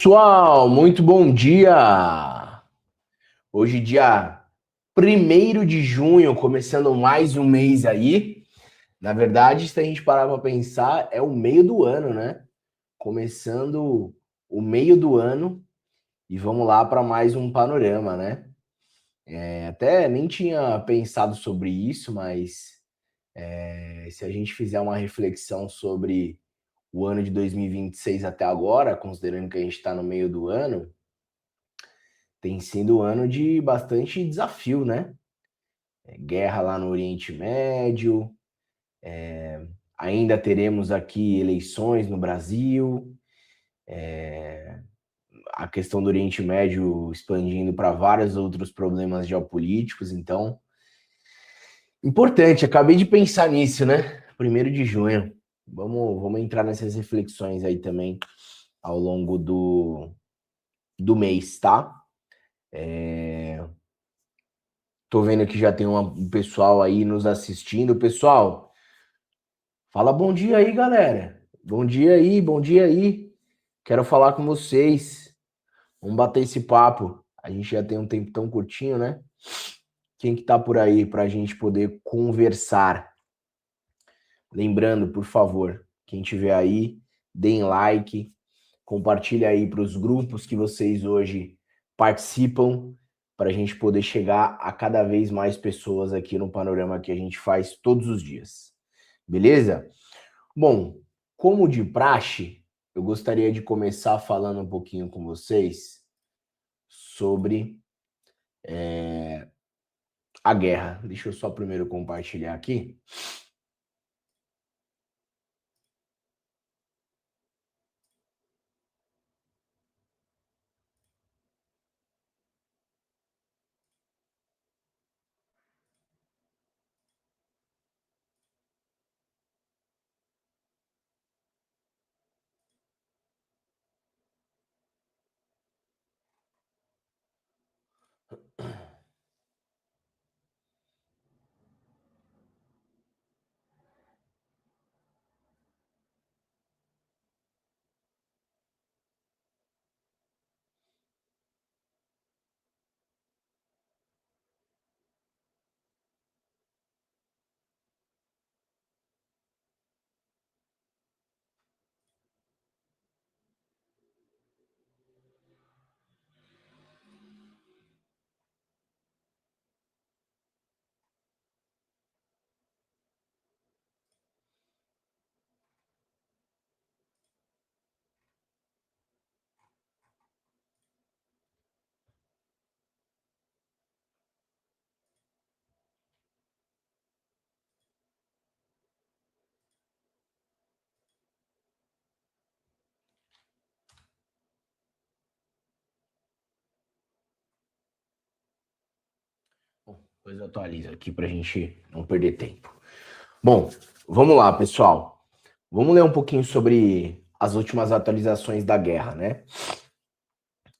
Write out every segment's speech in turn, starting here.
Pessoal, muito bom dia! Hoje, dia 1º de junho, começando mais um mês aí. Na verdade, se a gente parar para pensar, é o meio do ano, né? Começando o meio do ano e vamos lá para mais um panorama, né? Até nem tinha pensado sobre isso, mas se a gente fizer uma reflexão sobre o ano de 2026 até agora, considerando que a gente está no meio do ano, tem sido um ano de bastante desafio, né? Guerra lá no Oriente Médio, ainda teremos aqui eleições no Brasil, a questão do Oriente Médio expandindo para vários outros problemas geopolíticos, então, importante, acabei de pensar nisso, né? 1º de junho. Vamos entrar nessas reflexões aí também ao longo do mês, tá? Tô vendo que já tem um pessoal aí nos assistindo. Pessoal, fala bom dia aí, galera. Bom dia aí, bom dia aí. Quero falar com vocês. Vamos bater esse papo. A gente já tem um tempo tão curtinho, né? Quem que tá por aí para a gente poder conversar? Lembrando, por favor, quem tiver aí, deem like, compartilha aí para os grupos que vocês hoje participam, para a gente poder chegar a cada vez mais pessoas aqui no panorama que a gente faz todos os dias. Beleza? Bom, como de praxe, eu gostaria de começar falando um pouquinho com vocês sobre a guerra. Deixa eu só primeiro compartilhar aqui. Bom, depois eu atualizo aqui para a gente não perder tempo. Bom, vamos lá, pessoal. Vamos ler um pouquinho sobre as últimas atualizações da guerra, né?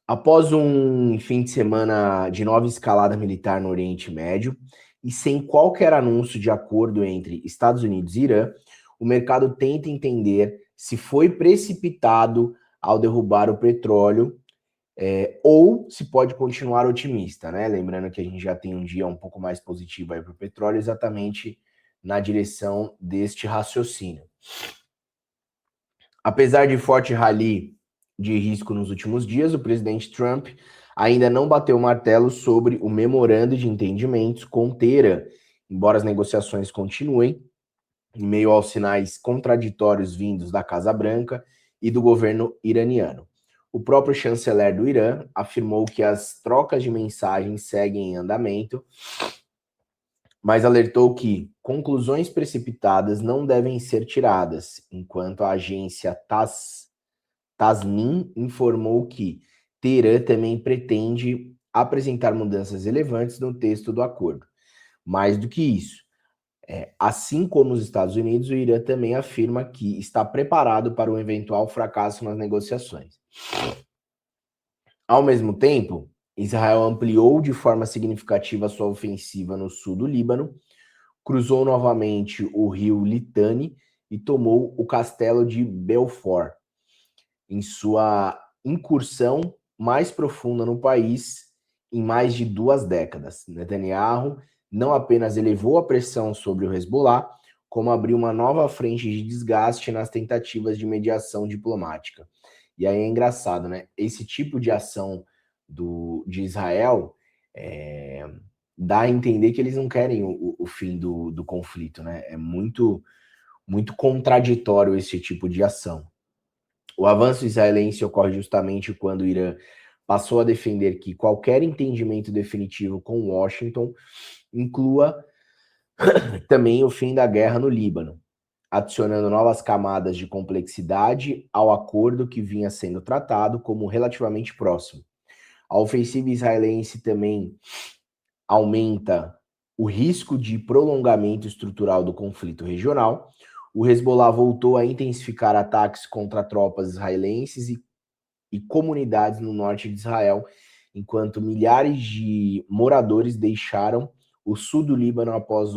Após um fim de semana de nova escalada militar no Oriente Médio e sem qualquer anúncio de acordo entre Estados Unidos e Irã, o mercado tenta entender se foi precipitado ao derrubar o petróleo ou se pode continuar otimista, né? Lembrando que a gente já tem um dia um pouco mais positivo aí para o petróleo, exatamente na direção deste raciocínio. Apesar de forte rally de risco nos últimos dias, o presidente Trump ainda não bateu o martelo sobre o memorando de entendimentos com Teherã, embora as negociações continuem, em meio aos sinais contraditórios vindos da Casa Branca e do governo iraniano. O próprio chanceler do Irã afirmou que as trocas de mensagens seguem em andamento, mas alertou que conclusões precipitadas não devem ser tiradas, enquanto a agência Tasnim informou que Teherã também pretende apresentar mudanças relevantes no texto do acordo. Mais do que isso, assim como os Estados Unidos, o Irã também afirma que está preparado para um eventual fracasso nas negociações. Ao mesmo tempo, Israel ampliou de forma significativa sua ofensiva no sul do Líbano, cruzou novamente o rio Litani e tomou o castelo de Belfort, em sua incursão mais profunda no país em mais de 2 décadas. Netanyahu não apenas elevou a pressão sobre o Hezbollah, como abriu uma nova frente de desgaste nas tentativas de mediação diplomática. E aí é engraçado, né? Esse tipo de ação de Israel dá a entender que eles não querem o fim do conflito, né? É muito, muito contraditório esse tipo de ação. O avanço israelense ocorre justamente quando o Irã passou a defender que qualquer entendimento definitivo com Washington inclua também o fim da guerra no Líbano, adicionando novas camadas de complexidade ao acordo que vinha sendo tratado como relativamente próximo. A ofensiva israelense também aumenta o risco de prolongamento estrutural do conflito regional. O Hezbollah voltou a intensificar ataques contra tropas israelenses e comunidades no norte de Israel, enquanto milhares de moradores deixaram o sul do Líbano após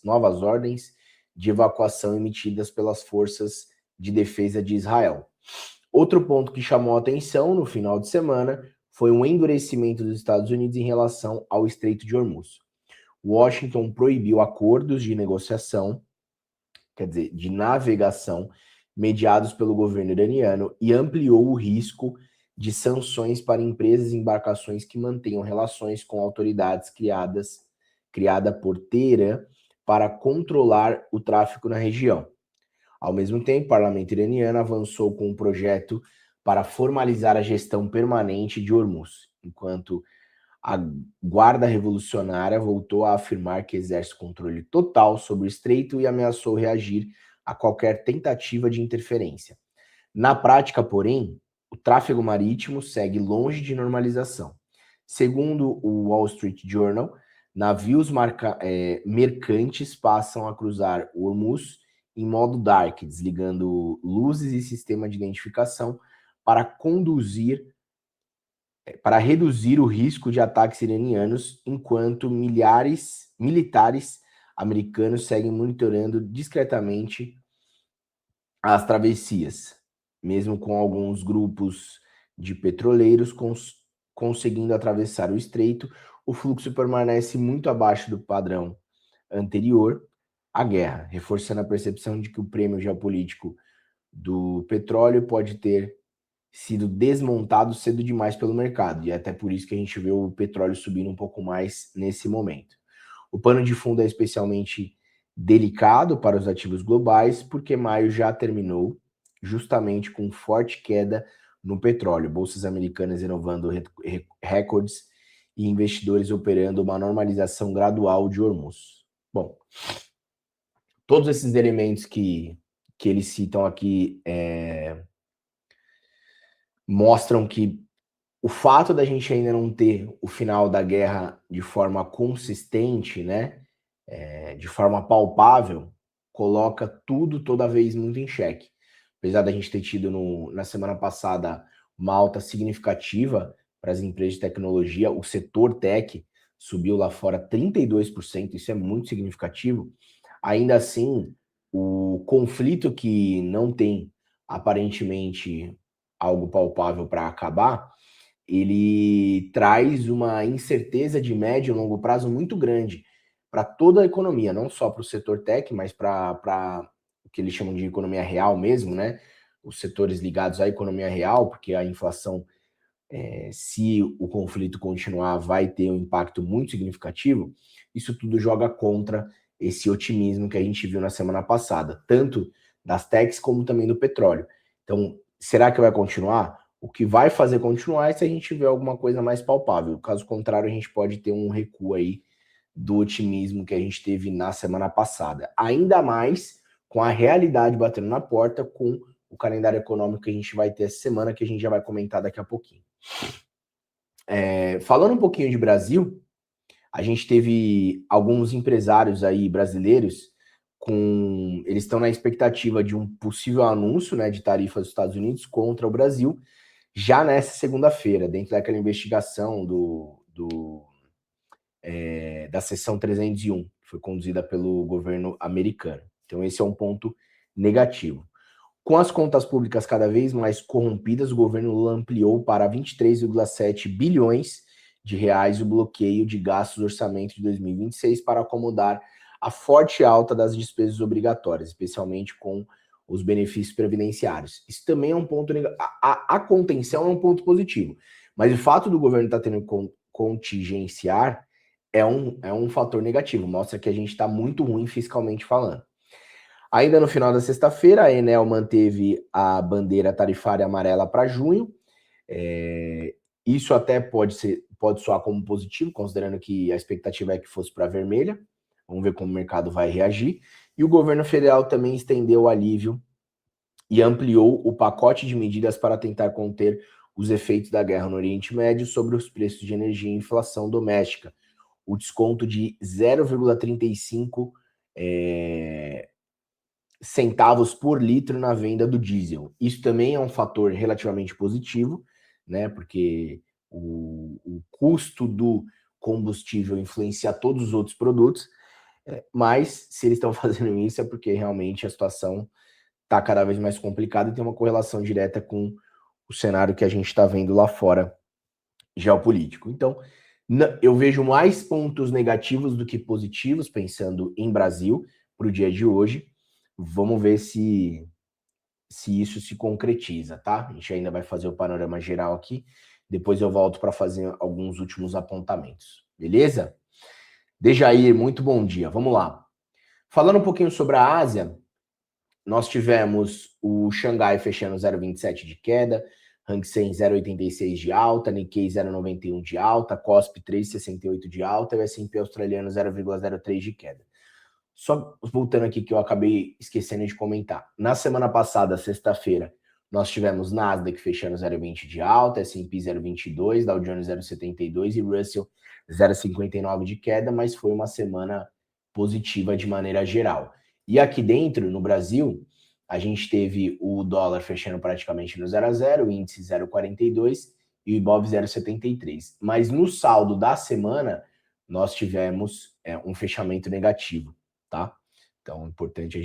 novas ordens de evacuação emitidas pelas forças de defesa de Israel. Outro ponto que chamou a atenção no final de semana foi um endurecimento dos Estados Unidos em relação ao Estreito de Hormuz. Washington proibiu acordos de negociação, quer dizer, de navegação, mediados pelo governo iraniano e ampliou o risco de sanções para empresas e embarcações que mantenham relações com autoridades criada por Teherã para controlar o tráfico na região. Ao mesmo tempo, o parlamento iraniano avançou com um projeto para formalizar a gestão permanente de Hormuz, enquanto a Guarda Revolucionária voltou a afirmar que exerce controle total sobre o estreito e ameaçou reagir a qualquer tentativa de interferência. Na prática, porém, o tráfego marítimo segue longe de normalização. Segundo o Wall Street Journal, navios mercantes passam a cruzar o Hormuz em modo dark, desligando luzes e sistema de identificação para reduzir o risco de ataques iranianos, enquanto militares americanos seguem monitorando discretamente as travessias, mesmo com alguns grupos de petroleiros conseguindo atravessar o estreito, o fluxo permanece muito abaixo do padrão anterior à guerra, reforçando a percepção de que o prêmio geopolítico do petróleo pode ter sido desmontado cedo demais pelo mercado, e é até por isso que a gente vê o petróleo subindo um pouco mais nesse momento. O pano de fundo é especialmente delicado para os ativos globais, porque maio já terminou justamente com forte queda no petróleo, bolsas americanas renovando recordes e investidores operando uma normalização gradual de Hormuz. Bom, todos esses elementos que eles citam aqui mostram que o fato da gente ainda não ter o final da guerra de forma consistente, né, de forma palpável, coloca tudo toda vez muito em xeque. Apesar da gente ter tido na semana passada uma alta significativa para as empresas de tecnologia, o setor tech subiu lá fora 32%, isso é muito significativo. Ainda assim, o conflito que não tem aparentemente algo palpável para acabar, ele traz uma incerteza de médio e longo prazo muito grande para toda a economia, não só para o setor tech, mas para o que eles chamam de economia real mesmo, né? Os setores ligados à economia real, porque a inflação, se o conflito continuar, vai ter um impacto muito significativo. Isso tudo joga contra esse otimismo que a gente viu na semana passada, tanto das techs como também do petróleo. Então, será que vai continuar? O que vai fazer continuar é se a gente tiver alguma coisa mais palpável. Caso contrário, a gente pode ter um recuo aí do otimismo que a gente teve na semana passada. Ainda mais com a realidade batendo na porta, com o calendário econômico que a gente vai ter essa semana, que a gente já vai comentar daqui a pouquinho. Falando um pouquinho de Brasil, a gente teve alguns empresários aí brasileiros eles estão na expectativa de um possível anúncio, né, de tarifas dos Estados Unidos contra o Brasil já nessa segunda-feira, dentro daquela investigação da seção 301, que foi conduzida pelo governo americano. Então esse é um ponto negativo. Com as contas públicas cada vez mais corrompidas, o governo Lula ampliou para 23,7 bilhões de reais o bloqueio de gastos do orçamento de 2026 para acomodar a forte alta das despesas obrigatórias, especialmente com os benefícios previdenciários. Isso também é um ponto negativo. A contenção é um ponto positivo, mas o fato do governo estar tendo que contingenciar é um fator negativo, mostra que a gente está muito ruim fiscalmente falando. Ainda no final da sexta-feira, a Enel manteve a bandeira tarifária amarela para junho. Isso até pode soar como positivo, considerando que a expectativa é que fosse para vermelha. Vamos ver como o mercado vai reagir. E o governo federal também estendeu o alívio e ampliou o pacote de medidas para tentar conter os efeitos da guerra no Oriente Médio sobre os preços de energia e inflação doméstica. O desconto de 0,35 centavos por litro na venda do diesel. Isso também é um fator relativamente positivo, né? Porque o custo do combustível influencia todos os outros produtos, mas se eles estão fazendo isso é porque realmente a situação está cada vez mais complicada e tem uma correlação direta com o cenário que a gente está vendo lá fora, geopolítico. Então, eu vejo mais pontos negativos do que positivos, pensando em Brasil, para o dia de hoje. Vamos ver se isso se concretiza, tá? A gente ainda vai fazer o panorama geral aqui. Depois eu volto para fazer alguns últimos apontamentos. Beleza? Dejair, muito bom dia. Vamos lá. Falando um pouquinho sobre a Ásia, nós tivemos o Xangai fechando 0,27 de queda, Hang Seng 0,86 de alta, Nikkei 0,91 de alta, Kospi 3,68 de alta e o S&P australiano 0,03 de queda. Só voltando aqui que eu acabei esquecendo de comentar. Na semana passada, sexta-feira, nós tivemos Nasdaq fechando 0,20 de alta, S&P 0,22, Dow Jones 0,72 e Russell 0,59 de queda, mas foi uma semana positiva de maneira geral. E aqui dentro, no Brasil, a gente teve o dólar fechando praticamente no 0 a 0, o índice 0,42 e o Ibov 0,73. Mas no saldo da semana, nós tivemos um fechamento negativo, tá? Então, é importante a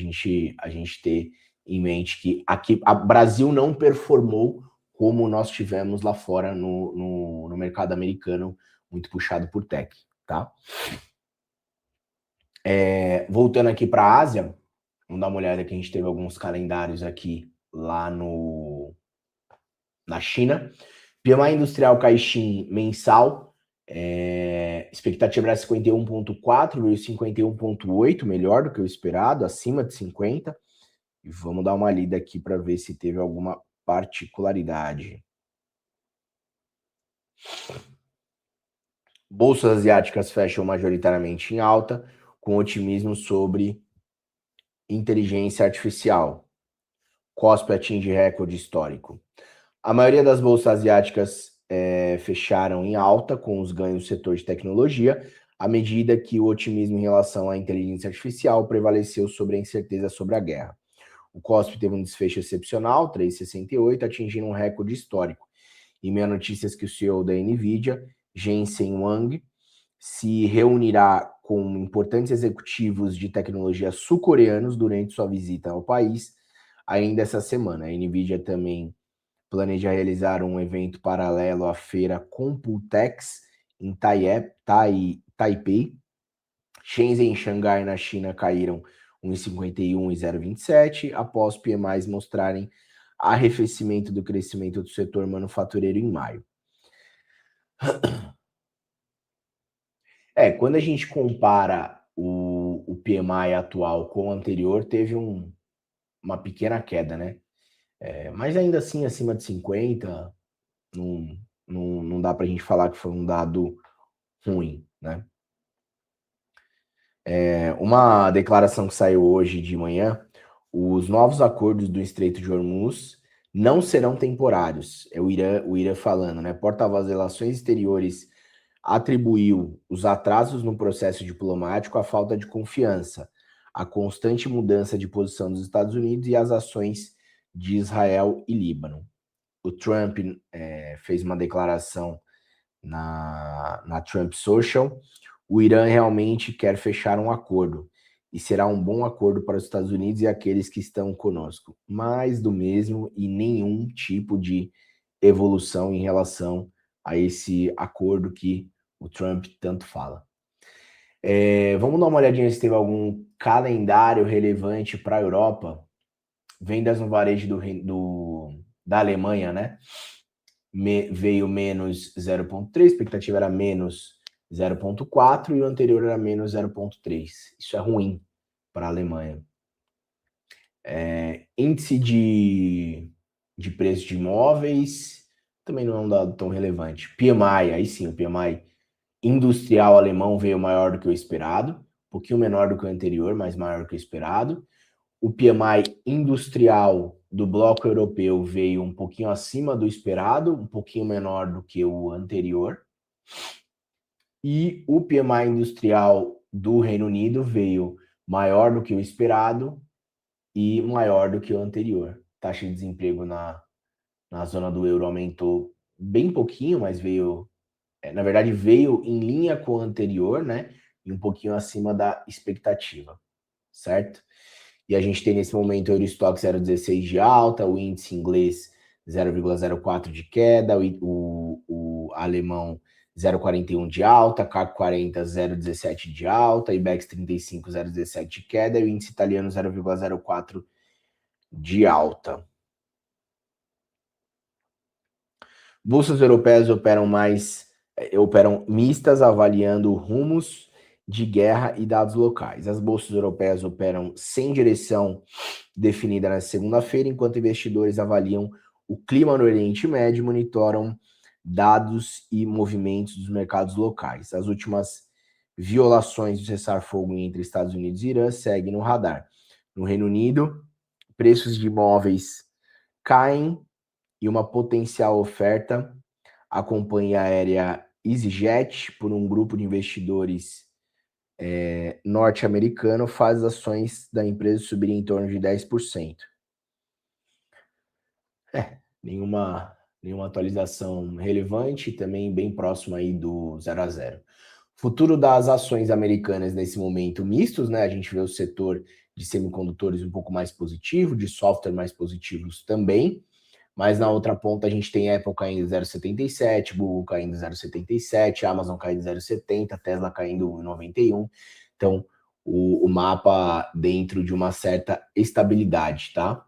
gente ter em mente que aqui o Brasil não performou como nós tivemos lá fora no mercado americano, muito puxado por tech, tá? Voltando aqui para a Ásia, vamos dar uma olhada que a gente teve alguns calendários aqui lá na China. PMI industrial Caixin mensal, expectativa era 51,4, veio 51,8, melhor do que o esperado, acima de 50. E vamos dar uma lida aqui para ver se teve alguma particularidade. Bolsas asiáticas fecham majoritariamente em alta, com otimismo sobre inteligência artificial. Kospi atinge recorde histórico. A maioria das bolsas asiáticas fecharam em alta, com os ganhos do setor de tecnologia, à medida que o otimismo em relação à inteligência artificial prevaleceu sobre a incerteza sobre a guerra. O Kospi teve um desfecho excepcional, 3,68, atingindo um recorde histórico. Em meio a notícias que o CEO da NVIDIA, Jensen Huang, se reunirá com importantes executivos de tecnologia sul-coreanos durante sua visita ao país ainda essa semana. A NVIDIA também planeja realizar um evento paralelo à feira Computex em Taipei. Shenzhen e Xangai, na China, caíram 1,51 e 0,27, após PMIs mostrarem arrefecimento do crescimento do setor manufatureiro em maio. Quando a gente compara o PMI atual com o anterior, teve uma pequena queda, né? Mas ainda assim, acima de 50, não dá para a gente falar que foi um dado ruim, né? Uma declaração que saiu hoje de manhã, os novos acordos do Estreito de Hormuz não serão temporários. É o Irã falando, né? Porta-voz das Relações Exteriores atribuiu os atrasos no processo diplomático à falta de confiança, à constante mudança de posição dos Estados Unidos e às ações de Israel e Líbano. O Trump fez uma declaração na Trump Social. O Irã realmente quer fechar um acordo. e será um bom acordo para os Estados Unidos e aqueles que estão conosco. Mais do mesmo e nenhum tipo de evolução em relação a esse acordo que o Trump tanto fala. Vamos dar uma olhadinha se teve algum calendário relevante para a Europa. Vendas no varejo da Alemanha, né? Veio menos 0,3, a expectativa era menos 0,4 e o anterior era menos 0,3. Isso é ruim para a Alemanha. Índice de preço de imóveis também não é um dado tão relevante. PMI, aí sim, o PMI industrial alemão veio maior do que o esperado, um pouquinho menor do que o anterior, mas maior do que o esperado. O PMI industrial do bloco europeu veio um pouquinho acima do esperado, um pouquinho menor do que o anterior. E o PMI industrial do Reino Unido veio maior do que o esperado e maior do que o anterior. Taxa de desemprego na zona do euro aumentou bem pouquinho, mas veio em linha com o anterior, né? E um pouquinho acima da expectativa, certo? E a gente tem nesse momento o Eurostock 0,16 de alta, o índice inglês 0,04 de queda, o alemão 0,41 de alta, CAC 40 0,17 de alta, IBEX 35 0,17 de queda e o índice italiano 0,04 de alta. Bolsas europeias operam mistas, avaliando rumos de guerra e dados locais. As bolsas europeias operam sem direção definida na segunda-feira, enquanto investidores avaliam o clima no Oriente Médio e monitoram dados e movimentos dos mercados locais. As últimas violações do cessar-fogo entre Estados Unidos e Irã seguem no radar. No Reino Unido, preços de imóveis caem e uma potencial oferta à companhia aérea EasyJet por um grupo de investidores norte-americano faz as ações da empresa subirem em torno de 10%. Nenhuma atualização relevante, também bem próximo aí do 0 a 0. Futuro das ações americanas nesse momento mistos, né? A gente vê o setor de semicondutores um pouco mais positivo, de software mais positivos também, mas na outra ponta a gente tem Apple caindo 0,77, Google caindo 0,77, Amazon caindo 0,70, Tesla caindo 1,91. Então, o mapa dentro de uma certa estabilidade, tá?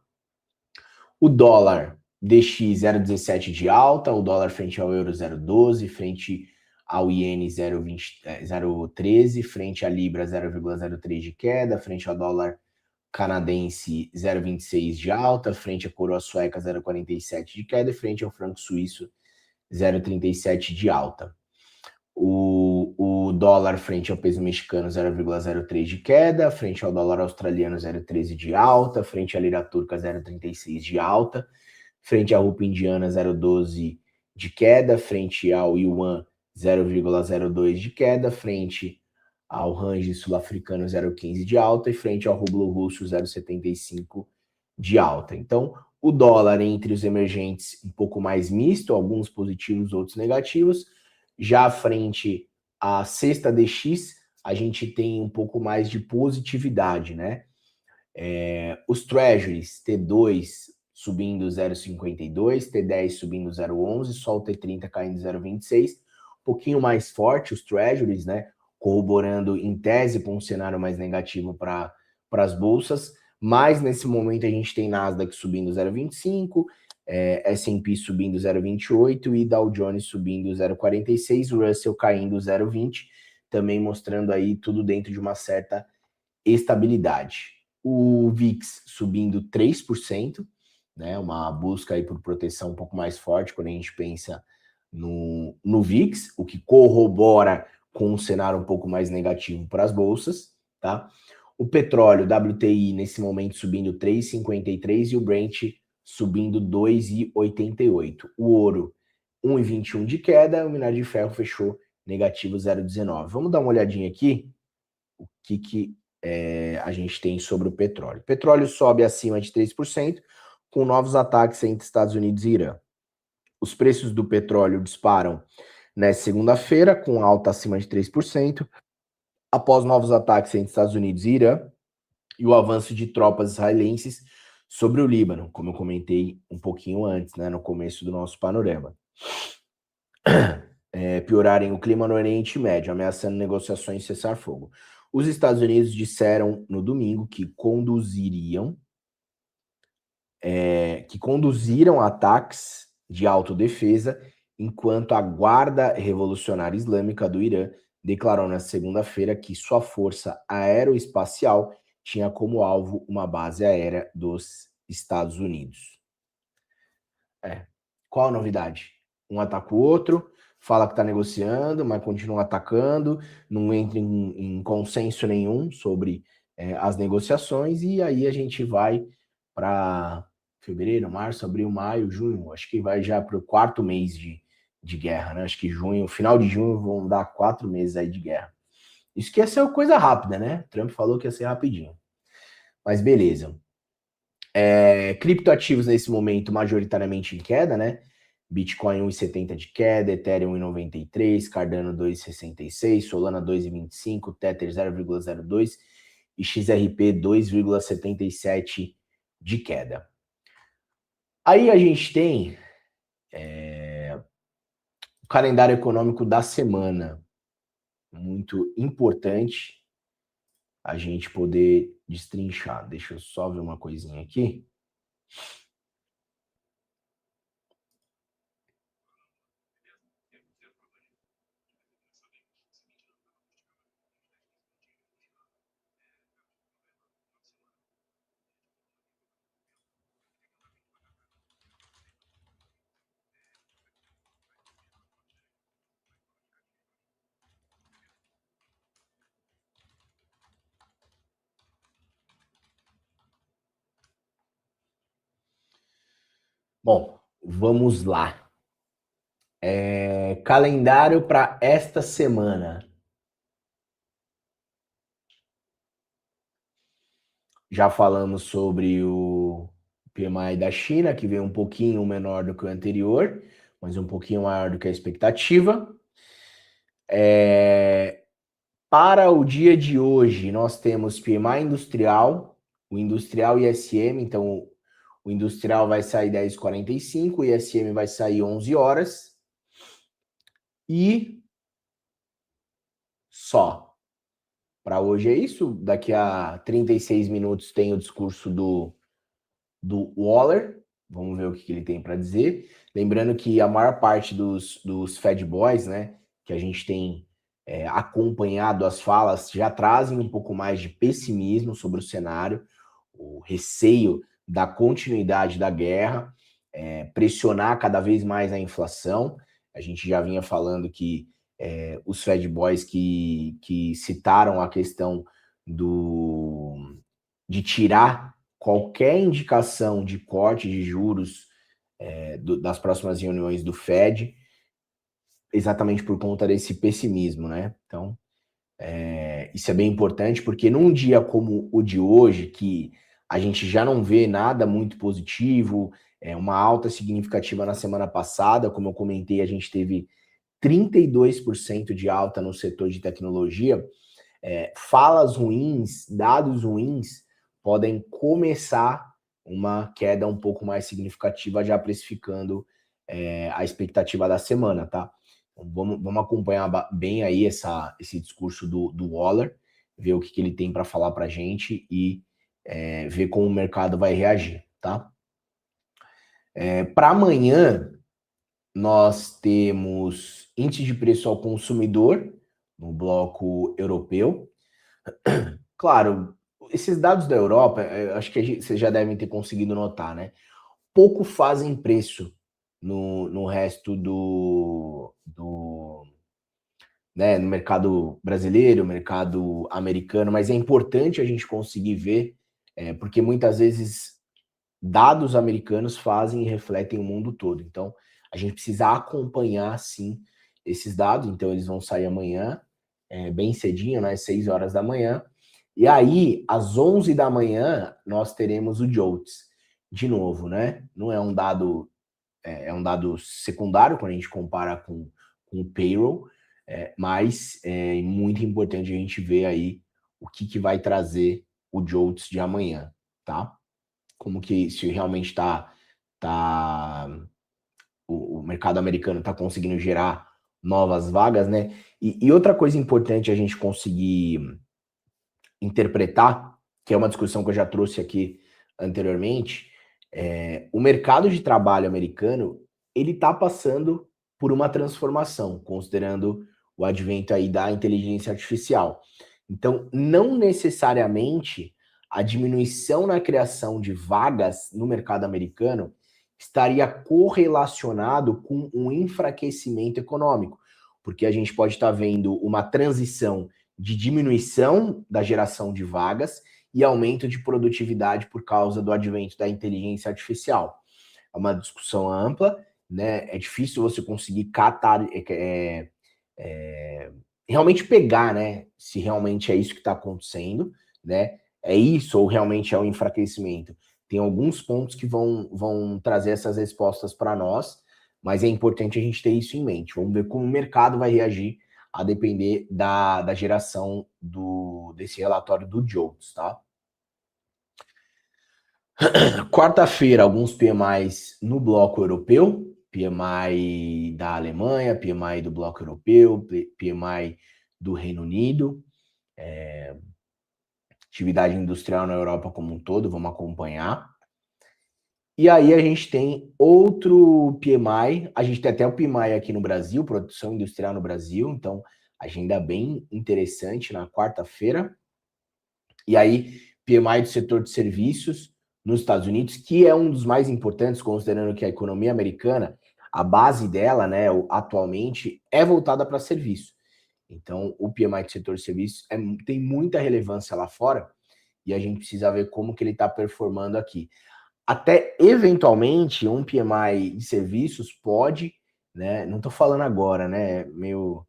O dólar DX 0,17 de alta, o dólar frente ao euro 0,12, frente ao iene 0,13, frente à libra 0,03 de queda, frente ao dólar canadense 0,26 de alta, frente à coroa sueca 0,47 de queda e frente ao franco suíço 0,37 de alta. O dólar frente ao peso mexicano 0,03 de queda, frente ao dólar australiano 0,13 de alta, frente à lira turca 0,36 de alta, frente à rupia indiana 0,12 de queda, frente ao yuan 0,02 de queda, frente ao range sul-africano 0,15 de alta e frente ao rublo russo 0,75 de alta. Então, o dólar entre os emergentes um pouco mais misto, alguns positivos, outros negativos. Já frente à sexta DX, a gente tem um pouco mais de positividade, né? Os Treasuries, T2 subindo 0,52, T10 subindo 0,11, só o T30 caindo 0,26, um pouquinho mais forte os Treasuries, né? Corroborando em tese para um cenário mais negativo para as bolsas, mas nesse momento a gente tem Nasdaq subindo 0,25, S&P subindo 0,28 e Dow Jones subindo 0,46, Russell caindo 0,20, também mostrando aí tudo dentro de uma certa estabilidade. O VIX subindo 3%, né, uma busca aí por proteção um pouco mais forte quando a gente pensa no VIX, o que corrobora com um cenário um pouco mais negativo para as bolsas, tá? O petróleo, WTI, nesse momento subindo 3,53 e o Brent subindo 2,88. O ouro, 1,21 de queda, o minério de ferro fechou negativo 0,19. Vamos dar uma olhadinha aqui, o que a gente tem sobre o petróleo. O petróleo sobe acima de 3%, com novos ataques entre Estados Unidos e Irã. Os preços do petróleo disparam nesta segunda-feira, com alta acima de 3%, após novos ataques entre Estados Unidos e Irã, e o avanço de tropas israelenses sobre o Líbano, como eu comentei um pouquinho antes, né, no começo do nosso panorama. Piorarem o clima no Oriente Médio, ameaçando negociações e cessar-fogo. Os Estados Unidos disseram no domingo que conduziram ataques de autodefesa, enquanto a Guarda Revolucionária Islâmica do Irã declarou na segunda-feira que sua força aeroespacial tinha como alvo uma base aérea dos Estados Unidos. Qual a novidade? Um ataca o outro, fala que está negociando, mas continua atacando, não entra em consenso nenhum sobre as negociações, e aí a gente vai para fevereiro, março, abril, maio, junho, acho que vai já para o quarto mês de guerra, né? Acho que junho, final de junho vão dar 4 meses aí de guerra. Isso que ia ser coisa rápida, né? Trump falou que ia ser rapidinho. Mas beleza. Criptoativos nesse momento majoritariamente em queda, né? Bitcoin 1,70 de queda, Ethereum 1,93, Cardano 2,66, Solana 2,25, Tether 0,02 e XRP 2,77 de queda. Aí a gente tem o calendário econômico da semana, muito importante a gente poder destrinchar. Deixa eu só ver uma coisinha aqui. Bom, vamos lá. Calendário para esta semana. Já falamos sobre o PMI da China, que veio um pouquinho menor do que o anterior, mas um pouquinho maior do que a expectativa. Para o dia de hoje, nós temos PMI industrial, o industrial ISM, então o industrial vai sair 10h45, o ISM vai sair 11 horas. E só. Para hoje é isso. Daqui a 36 minutos tem o discurso do Waller. Vamos ver o que ele tem para dizer. Lembrando que a maior parte dos Fed Boys, né, que a gente tem acompanhado as falas, já trazem um pouco mais de pessimismo sobre o cenário, o receio da continuidade da guerra, pressionar cada vez mais a inflação. A gente já vinha falando que os Fed Boys que citaram a questão de tirar qualquer indicação de corte de juros das próximas reuniões do Fed, exatamente por conta desse pessimismo, né? Então, isso é bem importante, porque num dia como o de hoje, que a gente já não vê nada muito positivo, uma alta significativa na semana passada, como eu comentei, a gente teve 32% de alta no setor de tecnologia. Falas ruins, dados ruins, podem começar uma queda um pouco mais significativa, já precificando a expectativa da semana, tá? Então, vamos acompanhar bem aí esse discurso do Waller, ver o que ele tem para falar para a gente e ver como o mercado vai reagir, tá? Para amanhã, nós temos índice de preço ao consumidor no bloco europeu. Claro, esses dados da Europa, acho que vocês já devem ter conseguido notar, né? Pouco fazem preço no resto né, no mercado brasileiro, mercado americano, mas é importante a gente conseguir ver, porque muitas vezes dados americanos fazem e refletem o mundo todo. Então, a gente precisa acompanhar, sim, esses dados. Então, eles vão sair amanhã, bem cedinho, né, 6 horas da manhã. E aí, às 11 da manhã, nós teremos o JOLTS. De novo, né? Não é um dado, é um dado secundário quando a gente compara com o payroll, mas é muito importante a gente ver aí o que vai trazer o JOLTS de amanhã, tá? Como que se realmente o mercado americano está conseguindo gerar novas vagas, né? E outra coisa importante a gente conseguir interpretar, que é uma discussão que eu já trouxe aqui anteriormente, o mercado de trabalho americano, ele está passando por uma transformação, considerando o advento aí da inteligência artificial. Então, não necessariamente a diminuição na criação de vagas no mercado americano estaria correlacionado com um enfraquecimento econômico, porque a gente pode estar vendo uma transição de diminuição da geração de vagas e aumento de produtividade por causa do advento da inteligência artificial. É uma discussão ampla, né? É difícil você conseguir realmente pegar, né? Se realmente é isso que está acontecendo, né? É isso ou realmente é o enfraquecimento? Tem alguns pontos que vão trazer essas respostas para nós, mas é importante a gente ter isso em mente. Vamos ver como o mercado vai reagir a depender da geração desse relatório do JOLTS, tá? Quarta-feira, alguns PMIs no bloco europeu, PMI da Alemanha, PMI do bloco europeu, PMI do Reino Unido, atividade industrial na Europa como um todo, vamos acompanhar. E aí a gente tem outro PMI, a gente tem até o PMI aqui no Brasil, produção industrial no Brasil, então agenda bem interessante na quarta-feira. E aí, PMI do setor de serviços nos Estados Unidos, que é um dos mais importantes, considerando que a economia americana, a base dela, né, atualmente, é voltada para serviço. Então, o PMI do setor de serviços tem muita relevância lá fora e a gente precisa ver como que ele está performando aqui. Até, eventualmente, um PMI de serviços pode, né, não estou falando agora, né, meio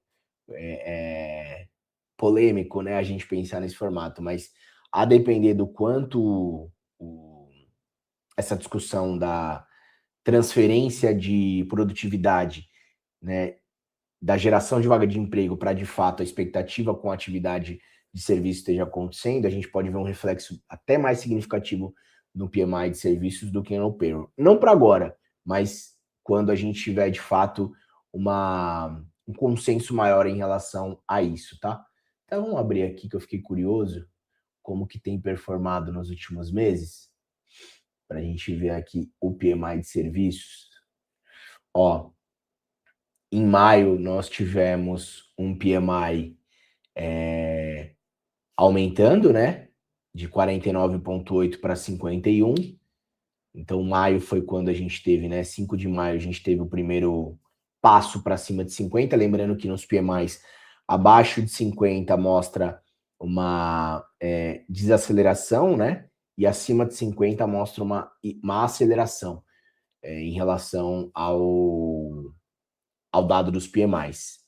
polêmico, né, a gente pensar nesse formato, mas a depender do quanto essa discussão da transferência de produtividade, né, da geração de vaga de emprego para, de fato, a expectativa com a atividade de serviço esteja acontecendo, a gente pode ver um reflexo até mais significativo no PMI de serviços do que no payroll. Não para agora, mas quando a gente tiver, de fato, um consenso maior em relação a isso, tá? Então, vamos abrir aqui que eu fiquei curioso como que tem performado nos últimos meses, para a gente ver aqui o PMI de serviços. Ó, em maio nós tivemos um PMI aumentando, né? De 49,8 para 51. Então, maio foi quando a gente teve, né? 5 de maio a gente teve o primeiro passo para cima de 50. Lembrando que nos PMIs abaixo de 50 mostra uma desaceleração, né? E acima de 50 mostra uma aceleração em relação ao dado dos PMIs.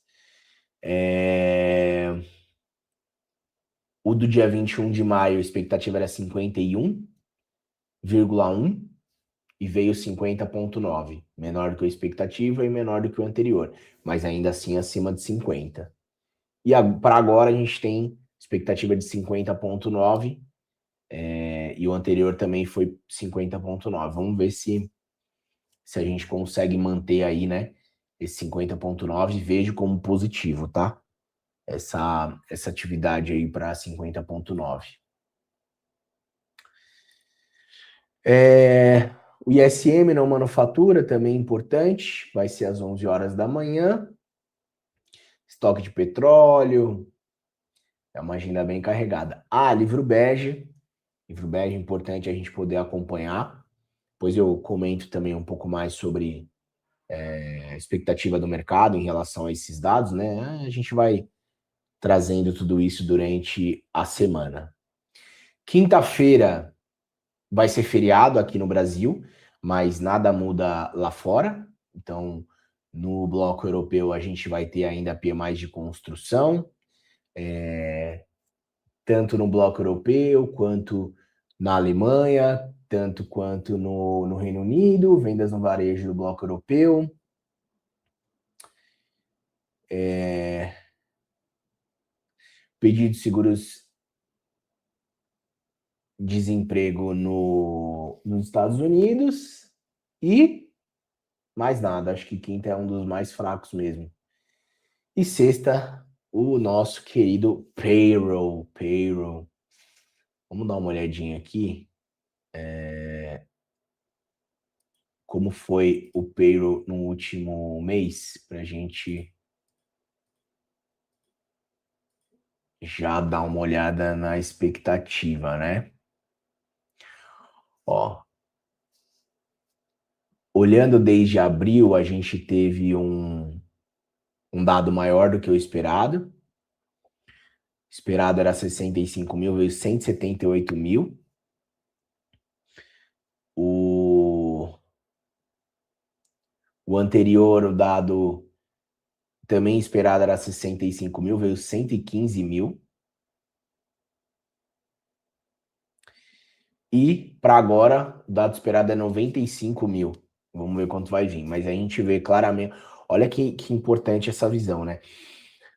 O do dia 21 de maio, a expectativa era 51,1 e veio 50,9. Menor do que a expectativa e menor do que o anterior, mas ainda assim acima de 50. E para agora a gente tem expectativa de 50,9 e o anterior também foi 50,9. Vamos ver se a gente consegue manter aí, né, esse 50,9 e vejo como positivo, tá? Essa atividade aí para 50,9. O ISM não manufatura também é importante, vai ser às 11 horas da manhã. Estoque de petróleo, é uma agenda bem carregada. Livro bege é importante a gente poder acompanhar. Depois eu comento também um pouco mais sobre a expectativa do mercado em relação a esses dados, né? A gente vai trazendo tudo isso durante a semana. Quinta-feira vai ser feriado aqui no Brasil, mas nada muda lá fora. Então, no bloco europeu, a gente vai ter ainda PMI de construção, tanto no bloco europeu, quanto na Alemanha, tanto quanto no Reino Unido, vendas no varejo do bloco europeu. Pedido de seguros desemprego nos Estados Unidos e mais nada. Acho que quinta é um dos mais fracos mesmo. E sexta, o nosso querido payroll. Vamos dar uma olhadinha aqui. Como foi o payroll no último mês, para a gente já dar uma olhada na expectativa, né? Ó, olhando desde abril, a gente teve um dado maior do que o esperado. Esperado era 65 mil, veio 178 mil. O anterior, o dado também esperado era 65 mil, veio 115 mil. E para agora, o dado esperado é 95 mil. Vamos ver quanto vai vir. Mas a gente vê claramente. Olha que importante essa visão, né?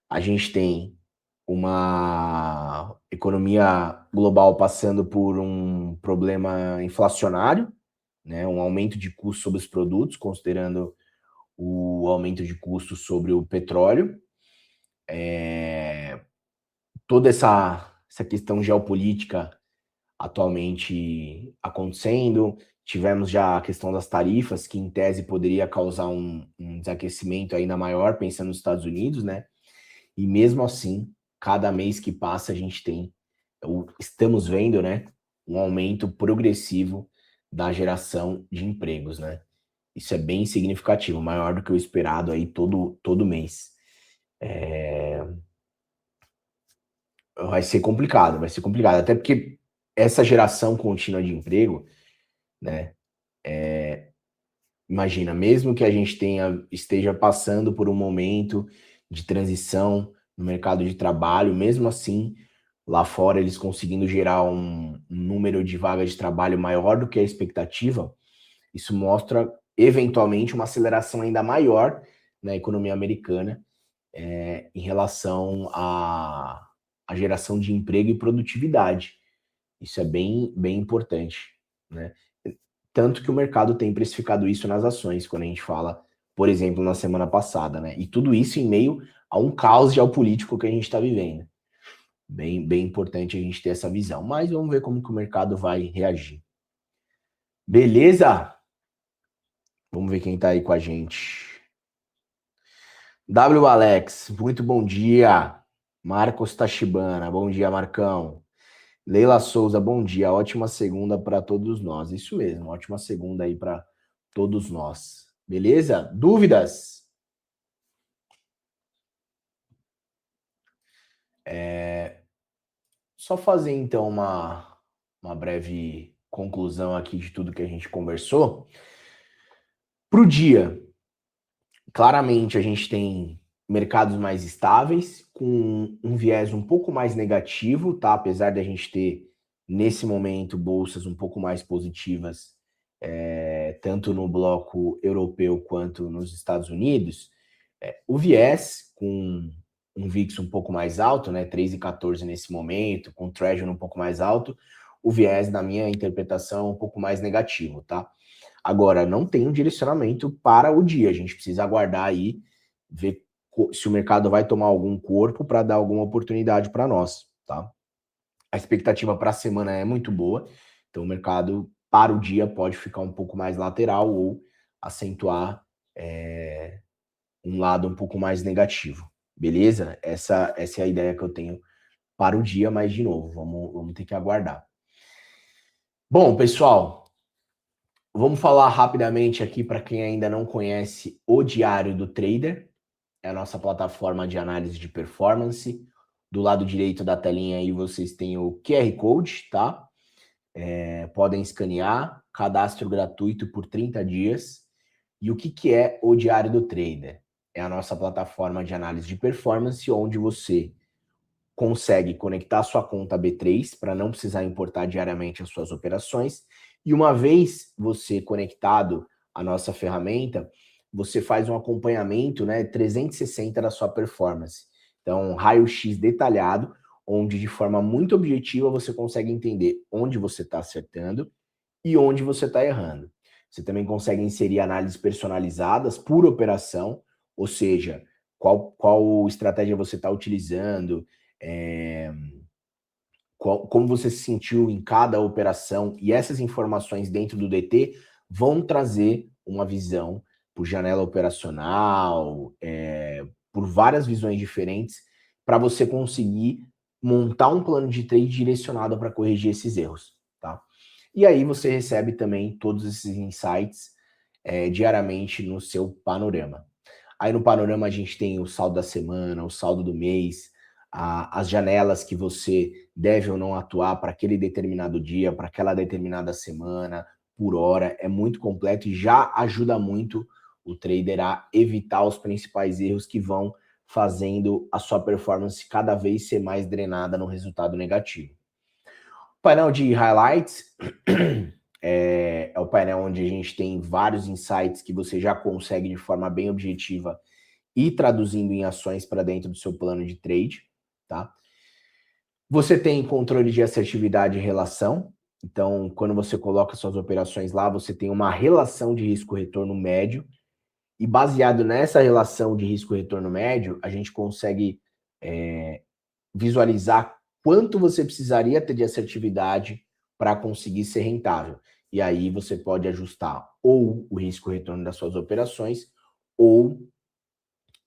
A gente tem uma economia global passando por um problema inflacionário, né? Um aumento de custos sobre os produtos, considerando o aumento de custos sobre o petróleo. Toda essa questão geopolítica atualmente acontecendo. Tivemos já a questão das tarifas, que em tese poderia causar um desaquecimento ainda maior, pensando nos Estados Unidos, né? E mesmo assim, cada mês que passa, a gente tem, estamos vendo, né, um aumento progressivo da geração de empregos, né? Isso é bem significativo, maior do que o esperado aí todo mês. Vai ser complicado, até porque essa geração contínua de emprego, né, imagina, mesmo que a gente esteja passando por um momento de transição no mercado de trabalho, mesmo assim, lá fora eles conseguindo gerar um número de vagas de trabalho maior do que a expectativa, isso mostra eventualmente uma aceleração ainda maior na economia americana em relação à geração de emprego e produtividade. Isso é bem importante, né? Tanto que o mercado tem precificado isso nas ações, quando a gente fala, por exemplo, na semana passada, né? E tudo isso em meio a um caos geopolítico que a gente está vivendo. Bem importante a gente ter essa visão. Mas vamos ver como que o mercado vai reagir. Beleza? Vamos ver quem está aí com a gente. W. Alex, muito bom dia. Marcos Tachibana, bom dia, Marcão. Leila Souza, bom dia. Ótima segunda para todos nós. Isso mesmo, ótima segunda aí para todos nós. Beleza? Dúvidas? Só fazer então uma breve conclusão aqui de tudo que a gente conversou. Para o dia, claramente a gente tem mercados mais estáveis, com um viés um pouco mais negativo, tá? Apesar de a gente ter, nesse momento, bolsas um pouco mais positivas, tanto no bloco europeu quanto nos Estados Unidos, o viés com um VIX um pouco mais alto, né, 3,14 nesse momento, com o Treasury um pouco mais alto, o viés, na minha interpretação, é um pouco mais negativo, tá? Agora, não tem um direcionamento para o dia, a gente precisa aguardar aí, ver se o mercado vai tomar algum corpo para dar alguma oportunidade para nós, tá? A expectativa para a semana é muito boa, então o mercado para o dia pode ficar um pouco mais lateral ou acentuar um lado um pouco mais negativo, beleza? Essa é a ideia que eu tenho para o dia, mas de novo, vamos ter que aguardar. Bom, pessoal, vamos falar rapidamente aqui para quem ainda não conhece o Diário do Trader, é a nossa plataforma de análise de performance. Do lado direito da telinha aí vocês têm o QR Code, tá? Podem escanear, cadastro gratuito por 30 dias. E o que é o Diário do Trader? É a nossa plataforma de análise de performance, onde você consegue conectar a sua conta B3 para não precisar importar diariamente as suas operações. E uma vez você conectado à nossa ferramenta, você faz um acompanhamento, né, 360 da sua performance. Então, raio-x detalhado, onde de forma muito objetiva você consegue entender onde você está acertando e onde você está errando. Você também consegue inserir análises personalizadas por operação, ou seja, qual estratégia você está utilizando, como você se sentiu em cada operação, e essas informações dentro do DT vão trazer uma visão por janela operacional, por várias visões diferentes, para você conseguir montar um plano de trade direcionado para corrigir esses erros, tá? E aí você recebe também todos esses insights diariamente no seu panorama. Aí no panorama a gente tem o saldo da semana, o saldo do mês, as janelas que você deve ou não atuar para aquele determinado dia, para aquela determinada semana, por hora. É muito completo e já ajuda muito o trader a evitar os principais erros que vão fazendo a sua performance cada vez ser mais drenada no resultado negativo. O painel de highlights é o painel onde a gente tem vários insights que você já consegue de forma bem objetiva e traduzindo em ações para dentro do seu plano de trade, tá? Você tem controle de assertividade e relação. Então, quando você coloca suas operações lá, você tem uma relação de risco-retorno médio. E baseado nessa relação de risco-retorno médio, a gente consegue visualizar quanto você precisaria ter de assertividade para conseguir ser rentável. E aí você pode ajustar ou o risco-retorno das suas operações ou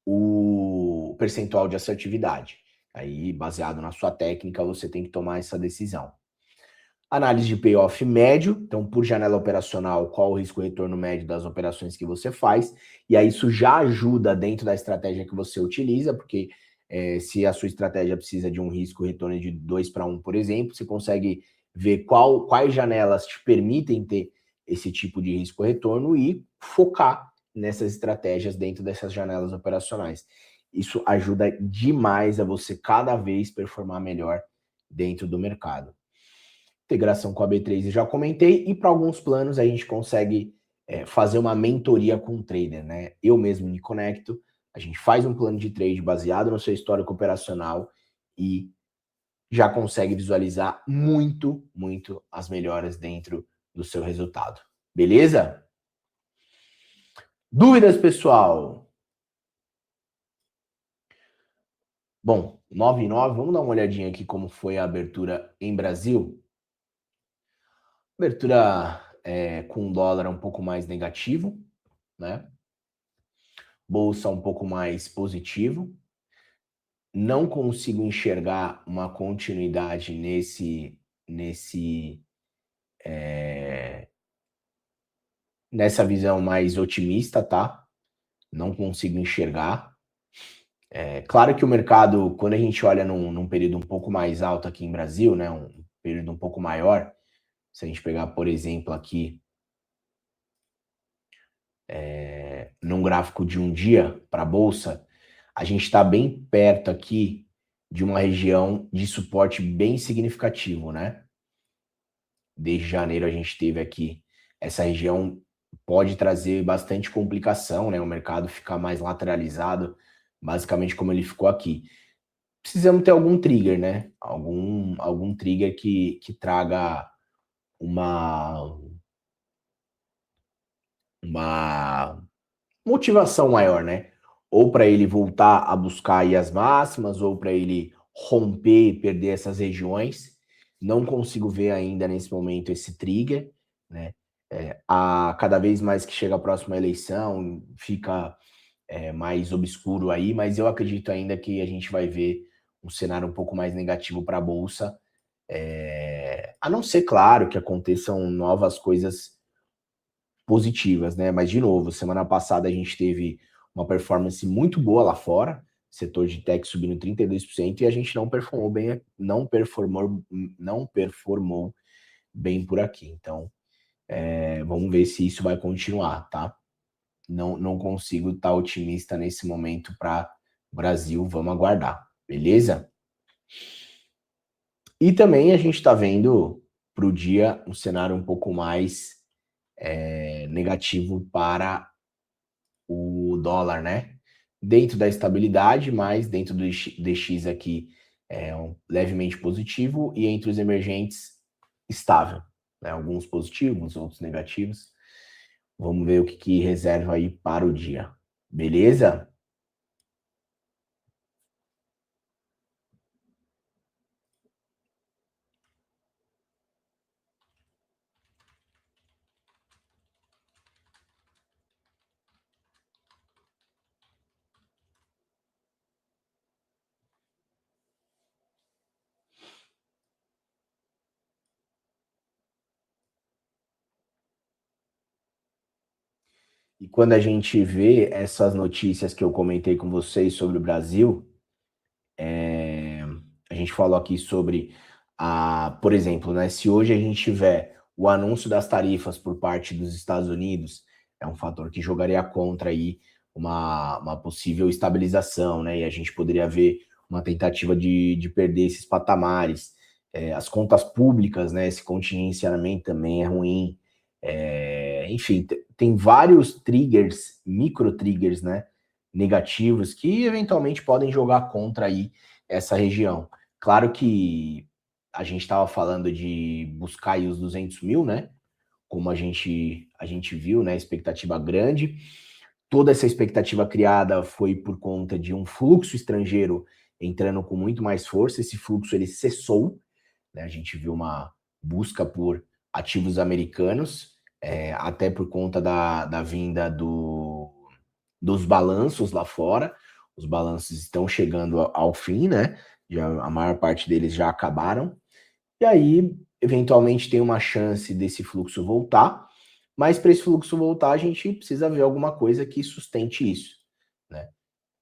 o percentual de assertividade. Aí, baseado na sua técnica, você tem que tomar essa decisão. Análise de payoff médio, então por janela operacional, qual o risco-retorno médio das operações que você faz, e aí isso já ajuda dentro da estratégia que você utiliza, porque se a sua estratégia precisa de um risco-retorno de 2 para 1, por exemplo, você consegue ver quais janelas te permitem ter esse tipo de risco-retorno e focar nessas estratégias dentro dessas janelas operacionais. Isso ajuda demais a você cada vez performar melhor dentro do mercado. Integração com a B3 eu já comentei, e para alguns planos a gente consegue fazer uma mentoria com o trader, né? Eu mesmo me conecto, a gente faz um plano de trade baseado no seu histórico operacional e já consegue visualizar muito, muito as melhoras dentro do seu resultado. Beleza? Dúvidas, pessoal? Bom, 9,9, vamos dar uma olhadinha aqui como foi a abertura em Brasil. Abertura com o dólar um pouco mais negativo, né? Bolsa um pouco mais positivo. Não consigo enxergar uma continuidade nessa visão mais otimista, tá? Não consigo enxergar. Claro que o mercado, quando a gente olha num período um pouco mais alto aqui em Brasil, né? Um período um pouco maior, se a gente pegar, por exemplo, aqui num gráfico de um dia para a Bolsa, a gente está bem perto aqui de uma região de suporte bem significativo, né? Desde janeiro a gente teve aqui essa região, pode trazer bastante complicação, né? O mercado ficar mais lateralizado, basicamente como ele ficou aqui. Precisamos ter algum trigger, né? Algum trigger que traga uma motivação maior, né? Ou para ele voltar a buscar aí as máximas, ou para ele romper e perder essas regiões. Não consigo ver ainda nesse momento esse trigger, né? Cada vez mais que chega a próxima eleição, fica mais obscuro aí, mas eu acredito ainda que a gente vai ver um cenário um pouco mais negativo para a Bolsa, a não ser, claro, que aconteçam novas coisas positivas, né? Mas, de novo, semana passada a gente teve uma performance muito boa lá fora, setor de tech subindo 32%, e a gente não performou bem por aqui. Então, vamos ver se isso vai continuar, tá? Não consigo estar otimista nesse momento para o Brasil, vamos aguardar, beleza? E também a gente está vendo para o dia um cenário um pouco mais negativo para o dólar, né? Dentro da estabilidade, mas dentro do DX aqui levemente positivo, e entre os emergentes, estável. Né? Alguns positivos, outros negativos. Vamos ver o que reserva aí para o dia. Beleza? E quando a gente vê essas notícias que eu comentei com vocês sobre o Brasil, a gente falou aqui sobre, por exemplo, né, se hoje a gente tiver o anúncio das tarifas por parte dos Estados Unidos, é um fator que jogaria contra aí uma possível estabilização, né? E a gente poderia ver uma tentativa de perder esses patamares. As contas públicas, né? Esse contingenciamento também é ruim. Enfim, tem vários triggers, micro triggers, né? Negativos que eventualmente podem jogar contra aí essa região. Claro que a gente estava falando de buscar aí os 200 mil, né? Como a gente viu, né? Expectativa grande. Toda essa expectativa criada foi por conta de um fluxo estrangeiro entrando com muito mais força. Esse fluxo ele cessou, né? A gente viu uma busca por ativos americanos, até por conta da vinda dos balanços lá fora. Os balanços estão chegando ao fim, né? A maior parte deles já acabaram. E aí, eventualmente, tem uma chance desse fluxo voltar. Mas para esse fluxo voltar, a gente precisa ver alguma coisa que sustente isso, né?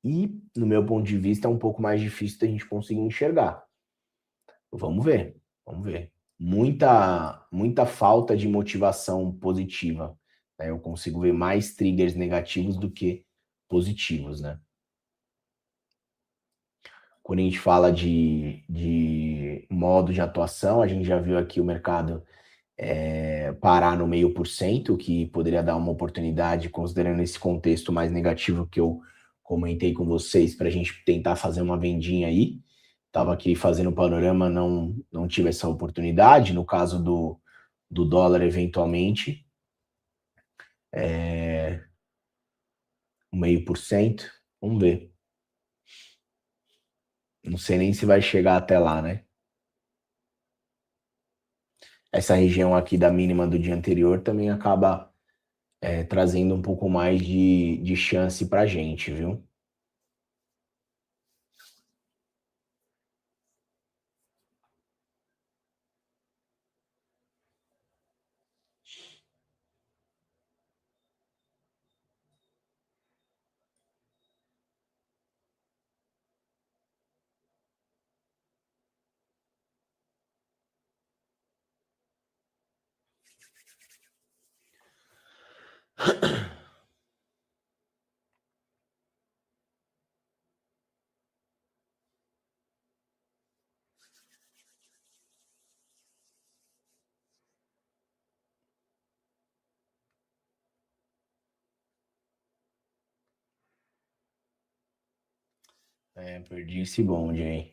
E, no meu ponto de vista, é um pouco mais difícil da gente conseguir enxergar. Vamos ver, vamos ver. Muita falta de motivação positiva, né? Eu consigo ver mais triggers negativos do que positivos, né? Quando a gente fala de modo de atuação, a gente já viu aqui o mercado parar no 0,5%, que poderia dar uma oportunidade, considerando esse contexto mais negativo que eu comentei com vocês, para a gente tentar fazer uma vendinha aí. Estava aqui fazendo o panorama, não tive essa oportunidade. No caso do dólar, eventualmente, 0,5%. Vamos ver. Não sei nem se vai chegar até lá, né? Essa região aqui da mínima do dia anterior também acaba trazendo um pouco mais de chance para a gente, viu? Perdi esse bonde aí.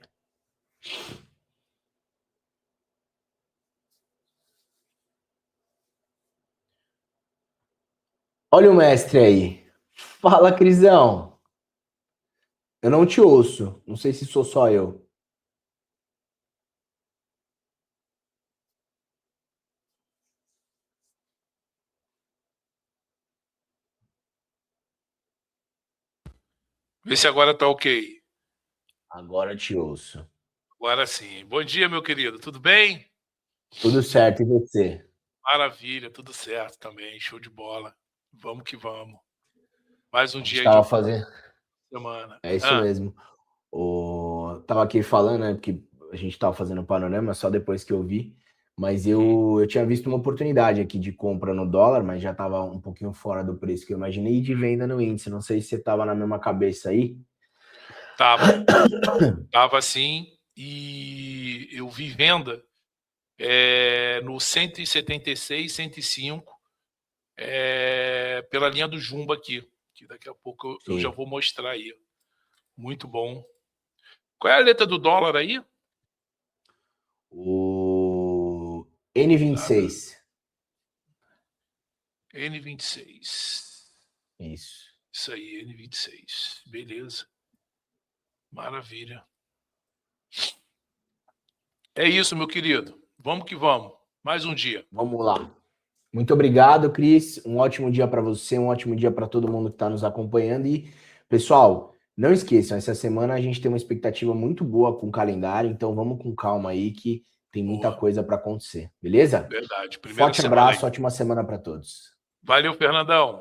Olha o mestre aí. Fala, Crisão. Eu não te ouço. Não sei se sou só eu. Vê se agora tá ok. Agora te ouço. Agora sim. Bom dia, meu querido. Tudo bem? Tudo certo, e você? Maravilha, tudo certo também. Show de bola. Vamos que vamos. Mais um A gente dia aí de estava fazendo. semana. É isso mesmo. Tava aqui falando, né? Porque a gente tava fazendo o panorama só depois que eu vi. Mas eu tinha visto uma oportunidade aqui de compra no dólar, mas já tava um pouquinho fora do preço que eu imaginei, e de venda no índice. Não sei se você tava na mesma cabeça aí. Tava assim, e eu vi venda no 176, 105, pela linha do Jumbo aqui, que daqui a pouco eu já Sim. vou mostrar aí. Muito bom. Qual é a letra do dólar aí? O N26. N26. Isso. Isso aí, N26. Beleza. Maravilha. É isso, meu querido. Vamos que vamos. Mais um dia. Vamos lá. Muito obrigado, Cris. Um ótimo dia para você, um ótimo dia para todo mundo que está nos acompanhando. E, pessoal, não esqueçam, essa semana a gente tem uma expectativa muito boa com o calendário, então vamos com calma aí que tem muita coisa para acontecer, beleza? Verdade. Primeira Forte semana abraço, aí. ótima semana para todos. Valeu, Fernandão.